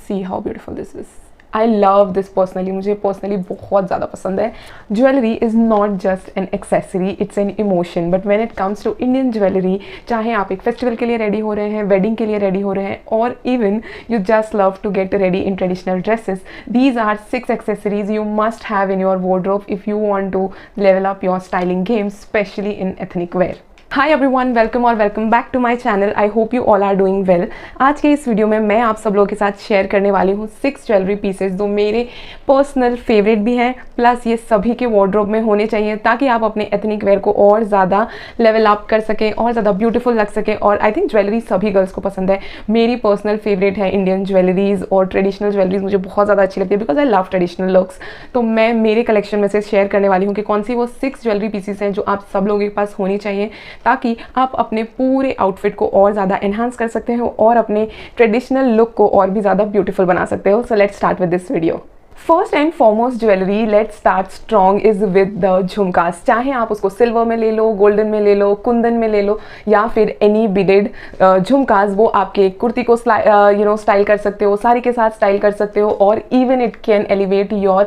C how beautiful this is. I love this personally, मुझे personally बहुत ज़्यादा पसंद है। Jewellery is not just an accessory, it's an emotion. But when it comes to Indian jewellery, चाहे आप एक festival के लिए रेडी हो रहे हैं, वेडिंग के लिए रेडी हो रहे हैं, और even you just love to get ready in traditional dresses, these are 6 accessories you must have in your wardrobe if you want to level up your styling game, especially in ethnic wear. Hi everyone, welcome और welcome back to my channel. I hope you all are doing well. आज के इस video में मैं आप सब लोगों के साथ शेयर करने वाली हूँ 6 ज्वेलरी पीसेस जो मेरे पर्सनल फेवरेट भी हैं, प्लस ये सभी के वार्डरोब में होने चाहिए ताकि आप अपने एथनिक वेयर को और ज़्यादा लेवल अप कर सकें और ज़्यादा ब्यूटीफुल लग सके। और आई थिंक ज्वेलरी सभी गर्ल्स को पसंद है। मेरी पर्सनल फेवरेट है इंडियन ज्वेलरीज और ट्रेडिशनल ज्वेलरीज मुझे बहुत ज़्यादा अच्छी लगती है because I love traditional looks. तो मैं मेरे कलेक्शन में से शेयर करने वाली हूँ कि कौन सी वो 6 ज्वेलरी पीसेस हैं जो आप सब लोगों के पास होनी चाहिए ताकि आप अपने पूरे आउटफिट को और ज़्यादा एनहांस कर सकते हो और अपने ट्रेडिशनल लुक को और भी ज़्यादा ब्यूटीफुल बना सकते हो। So let's start with this video. First and foremost jewellery let's start strong is with the jhumkas. चाहे आप उसको सिल्वर में ले लो, गोल्डन में ले लो, कुंदन में ले लो, या फिर एनी बीडेड झुमकास। वो आपके कुर्ती को स्टाइल कर सकते हो, साड़ी के साथ स्टाइल कर सकते हो, और even it can elevate your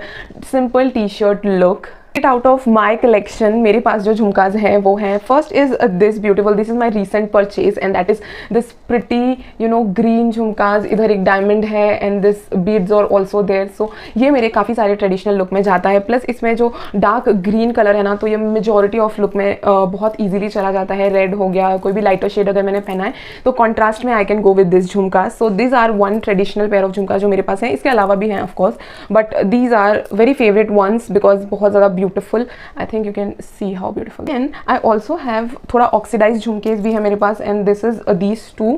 simple T shirt look. Out of my collection मेरे पास जो झुमकाज हैं वो हैं, first is this beautiful, this is my recent purchase and that is this pretty green jhumkas. इधर एक डायमंड है and this beads are also there. So ये मेरे काफ़ी सारे ट्रेडिशनल लुक में जाता है। प्लस इसमें जो डार्क ग्रीन कलर है ना, तो ये मेजॉरिटी ऑफ लुक में बहुत ईजिली चला जाता है। रेड हो गया, कोई भी लाइटर शेड अगर मैंने पहना है तो कॉन्ट्रास्ट में I can go with this jhumkas. So this are one traditional pair of jhumka जो मेरे पास है। इसके अलावा भी हैं of course, but these are very favourite ones because बहुत ज़्यादा beautiful. I think you can see how beautiful. Then I also have थोड़ा oxidized झुमकेस भी है मेरे पास, and this is these two.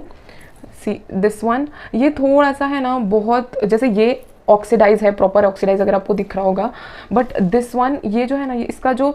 See this one, ये थोड़ा सा है ना, बहुत जैसे ये ऑक्सीडाइज है, प्रॉपर ऑक्सीडाइज अगर आपको दिख रहा होगा, बट दिस वन ये जो है ना, ये इसका जो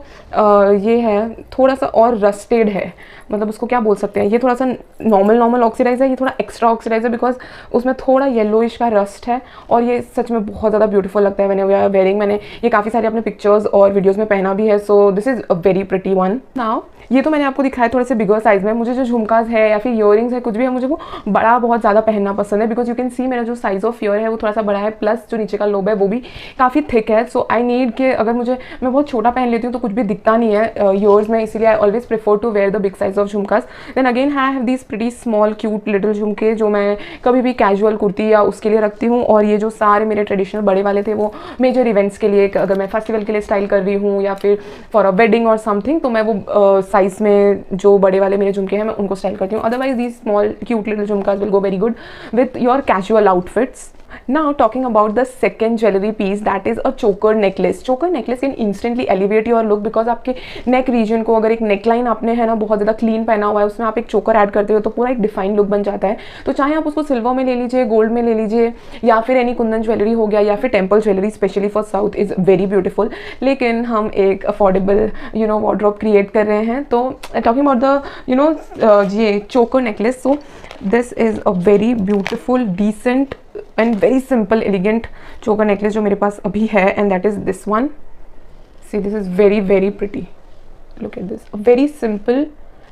ये है थोड़ा सा और रस्टेड है, मतलब उसको क्या बोल सकते हैं, ये थोड़ा सा नॉर्मल ऑक्सीडाइज है, ये थोड़ा एक्स्ट्रा ऑक्सीडाइज है बिकॉज उसमें थोड़ा येलोइश का रस्ट है, और ये सच में बहुत ज़्यादा ब्यूटीफुल लगता है व्हेन वी आर वेयरिंग। मैंने ये काफ़ी सारे अपने पिक्चर्स और वीडियोज़ में पहना भी है। So this is a very pretty one. Now ये तो मैंने आपको दिखाया थोड़े से बिगर साइज में। मुझे जो झुमकाज है या फिर इयरिंग्स है, कुछ भी है, मुझे वो बड़ा बहुत ज़्यादा पहनना पसंद है बिकॉज यू कैन सी मेरा जो साइज ऑफ ईयर है वो थोड़ा सा बड़ा है, प्लस जो नीचे का लोब है वो भी काफ़ी थिक है। सो आई नीड के अगर मैं बहुत छोटा पहन लेती हूँ तो कुछ भी दिखता नहीं है ईयर्स में, इसीलिए I always prefer to wear the big size of jhumkas. Then again I have these pretty small cute little झुमके जो मैं कभी भी कैजुअल कुर्ती या उसके लिए रखती हूँ। और ये जो सारे मेरे ट्रेडिशनल बड़े वाले थे वो मेजर इवेंट्स के लिए, अगर मैं फेस्टिवल के लिए स्टाइल कर रही हूँ या फिर फॉर अ वेडिंग और समथिंग, तो मैं वो साइज में जो बड़े वाले मेरे झुमके हैं मैं उनको स्टाइल करती हूँ। Otherwise these small cute little jhumkas will go very good with your casual outfits. Now talking about the second jewelry piece, that is a choker necklace. Choker necklace can instantly elevate your look because आपके neck region को, अगर एक neckline आपने है ना बहुत ज़्यादा clean पहना हुआ है, उसमें आप एक choker ऐड करते हो तो पूरा एक डिफाइन लुक बन जाता है। तो चाहे आप उसको सिल्वर में ले लीजिए, गोल्ड में ले लीजिए, या फिर एनी कुंदन ज्वेलरी हो गया, या फिर temple jewellery specially for south is very beautiful. लेकिन हम एक अफोर्डेबल वार्डरोब क्रिएट कर रहे हैं। तो टॉकिंग अबाउट द ये choker necklace, so this is a very beautiful, decent and very simple elegant choker necklace जो मेरे पास अभी है, and that is this one. See, this is very very pretty. Look at this, very simple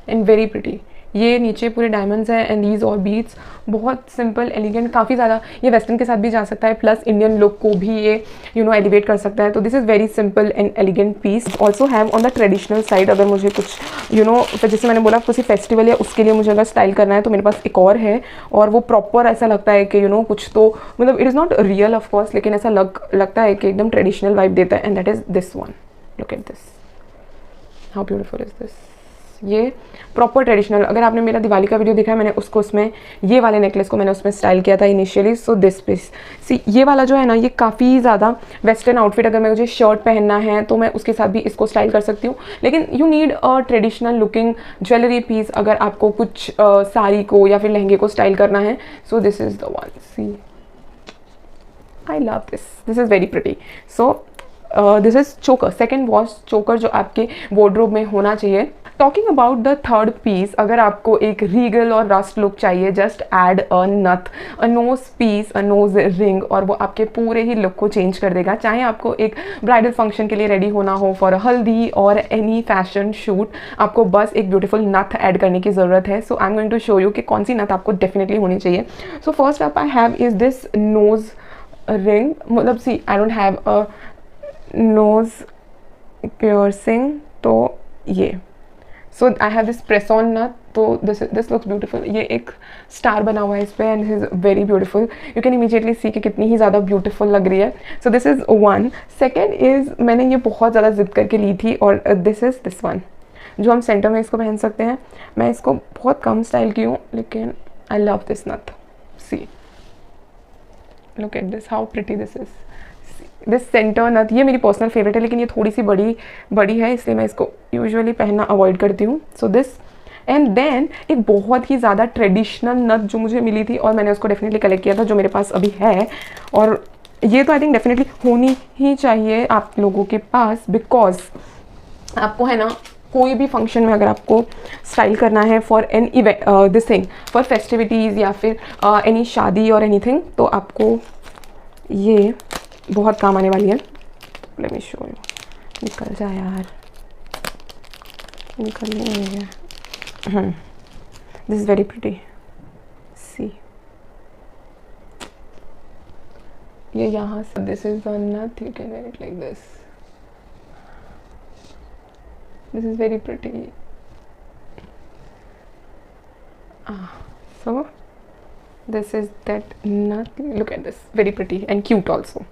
and very pretty. ये नीचे पूरे diamonds हैं and these और beads, बहुत सिंपल एलिगेंट, काफ़ी ज़्यादा ये वेस्टर्न के साथ भी जा सकता है, प्लस इंडियन लुक को भी ये एलिवेट कर सकता है। तो this is very simple and elegant piece. Also have on the traditional side, अगर मुझे कुछ फिर जैसे मैंने बोला किसी फेस्टिवल या उसके लिए मुझे अगर स्टाइल करना है तो मेरे पास एक और है, और वो प्रॉपर ऐसा लगता है कि कुछ तो मतलब it is not real of course, लेकिन ऐसा लगता है कि एकदम ट्रेडिशनल वाइब देता है, and that is this one. Look at this, how beautiful is this. ये प्रॉपर ट्रेडिशनल, अगर आपने मेरा दिवाली का वीडियो देखा है, मैंने उसको उसमें ये वाले नेकलेस को मैंने उसमें स्टाइल किया था इनिशियली। सो दिस पीस, सी ये वाला जो है ना, ये काफ़ी ज़्यादा वेस्टर्न आउटफिट, अगर मुझे शर्ट पहनना है तो मैं उसके साथ भी इसको स्टाइल कर सकती हूँ। लेकिन you need a traditional looking jewellery piece अगर आपको कुछ साड़ी को या फिर लहंगे को स्टाइल करना है। So this is the one. See, I love this is very pretty. So this is choker, second wash choker जो आपके वार्डरोब में होना चाहिए। Talking about the third piece, अगर आपको एक रीगल और रस्ट लुक चाहिए, जस्ट ऐड अ नथ, a nose piece, a nose ring, और वो आपके पूरे ही लुक को चेंज कर देगा। चाहे आपको एक ब्राइडल फंक्शन के लिए रेडी होना हो, फॉर हल्दी और एनी फैशन शूट, आपको बस एक ब्यूटीफुल नथ ऐड करने की ज़रूरत है। So I am going to show you कि कौन सी नथ आपको डेफिनेटली होनी चाहिए। So first up I have is this nose ring, मतलब see I don't have a nose piercing, तो ये so I have this press on nath, तो दिस लुक्स ब्यूटीफुल। ये एक स्टार बना हुआ है इस पर and this is very beautiful, you can immediately see कि कितनी ही ज़्यादा ब्यूटीफुल लग रही है। So this is one. Second is मैंने ये बहुत ज़्यादा जिद करके ली थी, और दिस इज़ दिस वन, जो हम सेंटर में इसको पहन सकते हैं। मैं इसको बहुत कम स्टाइल की हूँ, लेकिन आई love this nath. See look at this, how pretty this is. This centre nath, ये मेरी पर्सनल फेवरेट है, लेकिन ये थोड़ी सी बड़ी है, इसलिए मैं इसको यूजुअली पहनना अवॉइड करती हूँ। सो दिस एंड देन एक बहुत ही ज़्यादा ट्रेडिशनल नथ जो मुझे मिली थी, और मैंने उसको डेफिनेटली कलेक्ट किया था, जो मेरे पास अभी है। और ये तो आई थिंक डेफिनेटली होनी ही चाहिए आप लोगों के पास, बिकॉज आपको है ना, कोई भी फंक्शन में अगर आपको स्टाइल करना है for an event, this thing for festivities या फिर एनी शादी और एनीथिंग, तो आपको ये बहुत काम आने वाली है। Let me show you. निकल जा यार, निकल नहीं है। दिस इज वेरी प्रिटी, सी। ये यहाँ से, दिस इज द नथ, you can wear it like this, this is very pretty. So this is that nut, look at this, very pretty and cute also.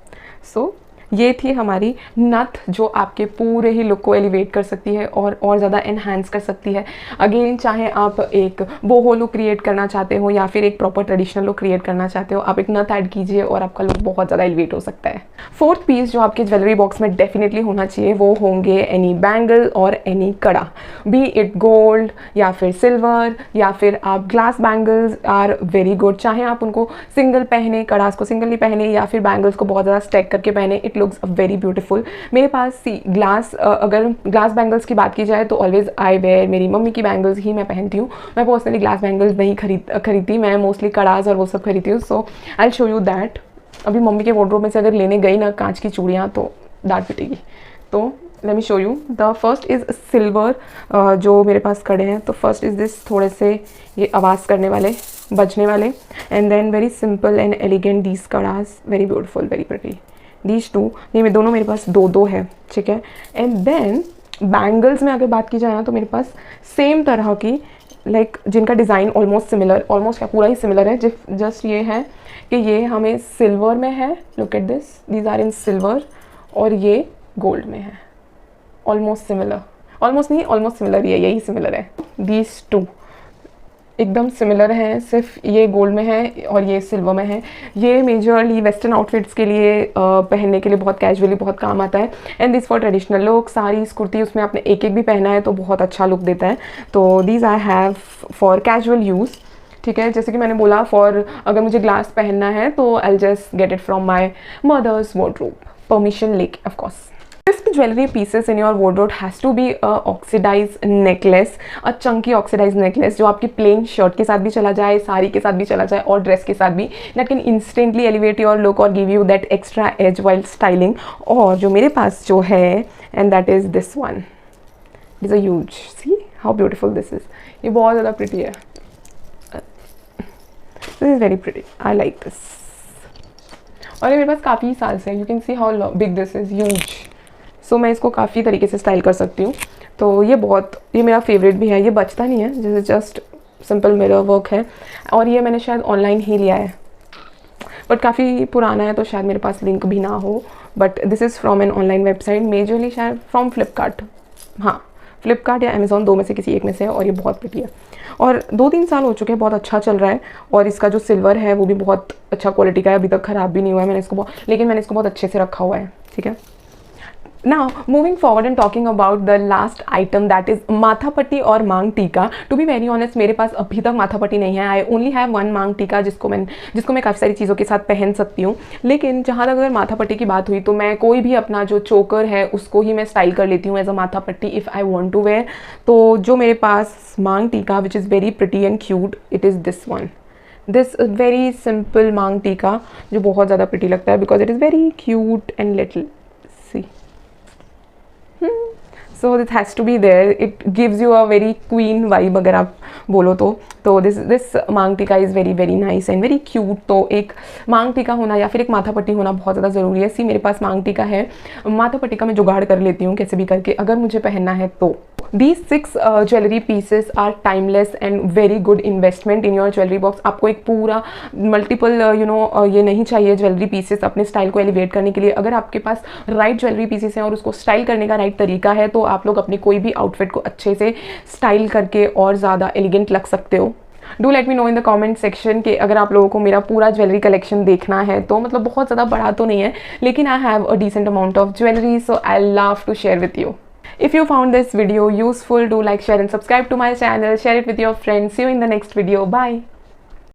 So ये थी हमारी नथ, जो आपके पूरे ही लुक को एलिवेट कर सकती है और ज़्यादा एनहांस कर सकती है। अगेन, चाहे आप एक बोहो लुक क्रिएट करना चाहते हो या फिर एक प्रॉपर ट्रेडिशनल लुक क्रिएट करना चाहते हो, आप एक नथ ऐड कीजिए और आपका लुक बहुत ज़्यादा एलिवेट हो सकता है। फोर्थ पीस जो आपके ज्वेलरी बॉक्स में डेफिनेटली होना चाहिए, वो होंगे एनी बैंगल और एनी कड़ा, बी इट गोल्ड या फिर सिल्वर या फिर आप glass bangles are very good. चाहे आप उनको सिंगल पहने, कड़ास को सिंगली पहने, या फिर बैंगल्स को बहुत ज़्यादा स्टैक करके पहने, इट लुक्स वेरी ब्यूटीफुल। मेरे पास सी ग्लास, अगर ग्लास बैंगल्स की बात की जाए तो ऑलवेज आई वेयर मेरी मम्मी की बैंगल्स ही मैं पहनती हूँ। मैं पर्सनली ग्लास बैंगल्स नहीं खरीदती, मैं मोस्टली कड़ास और वो सब खरीदती हूँ। सो आई शो यू दैट। अभी मम्मी के वार्डरोब में से अगर लेने गई ना कांच की चूड़ियाँ, तो डांट पिटेगी। तो let me show you. The first is silver, जो मेरे पास कड़े हैं। तो फर्स्ट इज़ दिस, थोड़े से ये आवाज़ करने वाले, बजने वाले, and then very simple and elegant these kadas, very beautiful, very pretty. These two, ये दोनों मेरे पास दो है, ठीक है। एंड देन बैंगल्स में अगर बात की जाए ना, तो मेरे पास सेम तरह की, लाइक जिनका डिज़ाइन ऑलमोस्ट सिमिलर, ऑलमोस्ट क्या पूरा ही सिमिलर है, जस्ट ये है कि ये हमें सिल्वर में है, look at this, these are in silver, और ये गोल्ड में है। ऑलमोस्ट सिमिलर, ऑलमोस्ट नहीं, ऑलमोस्ट सिमिलर ही है, यही सिमिलर है। दीज टू एकदम सिमिलर हैं, सिर्फ ये गोल्ड में है और ये सिल्वर में है। ये मेजरली वेस्टर्न आउटफिट्स के लिए पहनने के लिए बहुत कैजुअली बहुत काम आता है। And this for traditional look, sari kurti, उसमें आपने एक एक भी पहना है तो बहुत अच्छा लुक देता है। तो these I have for casual use, ठीक है। जैसे कि मैंने बोला, फॉर अगर मुझे ग्लास पहनना है तो I just get it from my mother's wardrobe, permission लेके of course. Fifth jewelry pieces in your wardrobe has to be a oxidized necklace, a chunky oxidized necklace, जो आपकी plain shirt के साथ भी चला जाए, साड़ी के साथ भी चला जाए और ड्रेस के साथ भी, that can instantly elevate your look और give you that extra edge while styling। और जो मेरे पास जो है, and that is this one, it is a huge, see how beautiful this is, ये बहुत ज़्यादा pretty है, this is very pretty, I like this। और ये मेरे पास काफ़ी साल से है, you can see how big this is, huge। सो मैं इसको काफ़ी तरीके से स्टाइल कर सकती हूँ। तो ये मेरा फेवरेट भी है, ये बचता नहीं है, जैसे जस्ट सिंपल मिरर वर्क है, और ये मैंने शायद ऑनलाइन ही लिया है, बट काफ़ी पुराना है तो शायद मेरे पास लिंक भी ना हो, but this is from an online website, majorly शायद फ्रॉम फ्लिपकार्ट, हाँ फ्लिपकार्ट या अमेज़ॉन, दो में से किसी एक में से है। और ये बहुत प्रिटी है और 2-3 साल हो चुके हैं, बहुत अच्छा चल रहा है। और इसका जो सिल्वर है वो भी बहुत अच्छा क्वालिटी का है, अभी तक ख़राब भी नहीं हुआ है। लेकिन मैंने इसको बहुत अच्छे से रखा हुआ है, ठीक है। Now, moving forward and talking about the last item, that is माथा पट्टी और मांग टीका. To be very honest, मेरे पास अभी तक माथा पट्टी नहीं है. I only have one मांग टीका जिसको मैं काफ़ी सारी चीज़ों के साथ पहन सकती हूँ. लेकिन जहाँ तक अगर माथा पट्टी की बात हुई तो मैं कोई भी अपना जो चोकर है उसको ही मैं स्टाइल कर लेती हूँ as a matha patti if I want to wear. तो जो मेरे पास maang tikka which is very pretty and cute, it is this one. This very simple maang tikka जो बहुत ज़्यादा प्रिटी लगता है because it is very cute and little. See, so this has to be there. It gives you a very queen vibe अगर आप बोलो तो this मांग टीका is very very nice and very cute. तो एक मांग टीका होना या फिर एक माथा पट्टी होना बहुत ज़्यादा ज़रूरी है. सी, मेरे पास मांग टीका है, माथा पट्टी का मैं जुगाड़ कर लेती हूँ कैसे भी करके अगर मुझे पहनना है तो. These 6 jewellery pieces are timeless and very good investment in your jewellery box. आपको एक पूरा मल्टीपल ये नहीं चाहिए ज्वेलरी पीसेस अपने स्टाइल को एलिवेट करने के लिए. अगर आपके पास राइट ज्वेलरी पीसेस हैं और उसको स्टाइल करने का राइट तरीका है तो आप लोग अपनी कोई भी आउटफिट को अच्छे से स्टाइल करके और ज़्यादा एलिगेंट लग सकते हो. Do let me know in the comment section कि अगर आप लोगों को मेरा पूरा ज्वेलरी कलेक्शन देखना है तो मतलब बहुत ज़्यादा बड़ा तो नहीं है लेकिन I have a decent amount of jewellery, so I love to share with you. If you found this video useful, do like, share and subscribe to my channel. Share it with your friends. See you in the next video. Bye.